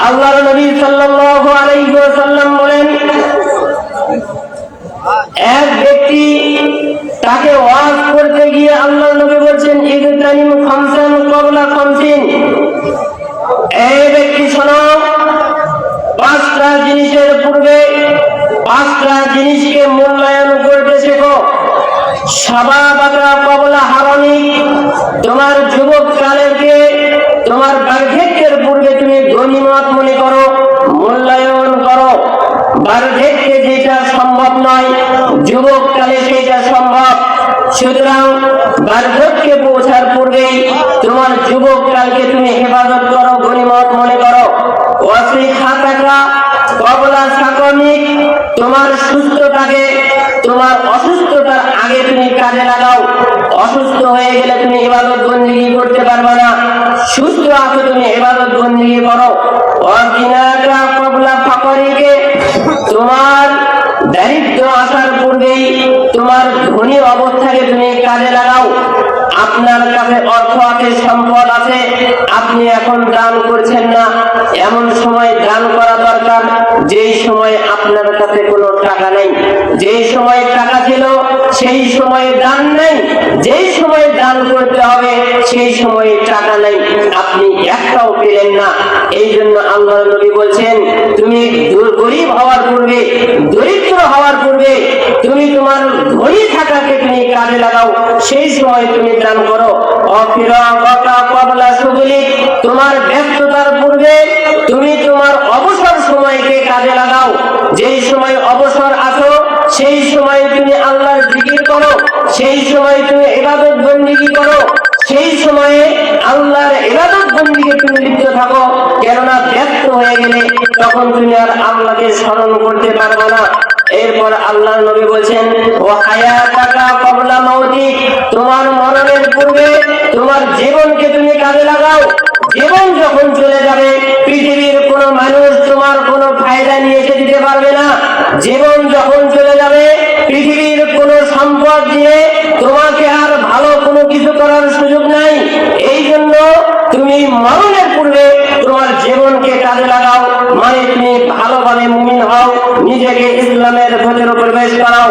আল্লাহর নবী সাল্লাল্লাহু আলাইহি ওয়াসাল্লাম বলেন, এক ব্যক্তি তাকে ওয়াজ করতে গিয়ে আল্লাহর নবী বলছেন, ইগতানিম খামসান ক্বাবলা খামসিন, এই ব্যক্তি শোনো, পাঁচটা জিনিসের পূর্বে পাঁচটা জিনিসকে মূল্যায়ন করতে শেখো। শাবাবাকা ক্বাবলা হারামিক, তোমার যুবক কালকে তোমার বার্ধক্যের পূর্বে তুমি গনিমত মনে করো, মূল্যায়ন করো। বার্ধক্যে যেটা সম্ভব নয়, যুবক কালে সেটা সম্ভব। সুতরাং বার্ধক্যে পৌঁছার পূর্বেই তোমার যুবক কালকে তুমি হেফাজত করো, গনিমত মনে করো। ওয়াসিহাতাকা ক্বাবলা সাকামিক, তোমার সুস্থতাকে তোমার অসুস্থতার আগে তুমি কাজে লাগাও। অসুস্থ হয়ে গেলে তুমি ইবাদত বন্দেগী করতে পারবে না, সুস্থ আছো তুমি ইবাদত বন্দেগী করো। ওয়াগিনাকা ক্বাবলা ফাকরিকে, তোমার দারিদ্র আসার পূর্বেই তোমার ধনী অবস্থাকে তুমি কাজে লাগাও। আপনার কাছে অর্থ আছে, সম্পদ আছে, আপনি এখন দান করছেন না, এমন সময় দান করা দরকার যেই সময় আপনার কাছে কোনো টাকা নেই। যেই সময় টাকা ছিল সেই সময়ে দান নেই, যেই সময় দান করতে হবে সেই সময়ে টাকা নেই, আপনি একটাও পেলেন না। এই জন্য আল্লাহর নবী বলছেন, তুমি গরিব হওয়ার পূর্বে, দরিদ্র হওয়ার পূর্বে তুমি তোমার ধনী থাকাকে তুমি কাজে লাগাও, সেই সময় তুমি দান করো। অফিরাকা ক্বাবলা শুগলিক, তোমার ব্যস্ততার পূর্বে তুমি তোমার অবসর সময়কে কাজে লাগাও। যেই সময় অবসর আছো সেই সময় তুমি আল্লাহর জিকির করো, সেই সময় তুমি ইবাদত বন্দেগী করো, সেই সময়ে আল্লাহর ইবাদত বন্দেগীতে তুমি লিপ্ত থাকো। কেননা ব্যস্ত হয়ে গেলে তখন তুমি আর আল্লাহকে স্মরণ করতে পারবে না। এরপর আল্লাহর নবী বলছেন, ও হায়াতাকা ক্বাবলা মাউতিক, তোমার মরণের পূর্বে তোমার জীবনকে তুমি কাজে লাগাও। জীবন যখন চলে যাবে পৃথিবীর কোনো মানুষ তোমার কোনো ফায়দা নিয়ে এসে দিতে পারবে না। জীবন যখন চলে যাবে পৃথিবীর কোনো সম্পদ দিয়ে তোমাকে আর ভালো কোনো কিছু করার সুযোগ নাই। এই জন্য তুমি মরণের পূর্বে তোমার জীবনকে কাজে লাগাও, মানে তুমি ভালোভাবে মুমিন হও, নিজেকে ইসলামের ভেতরে প্রবেশ করাও।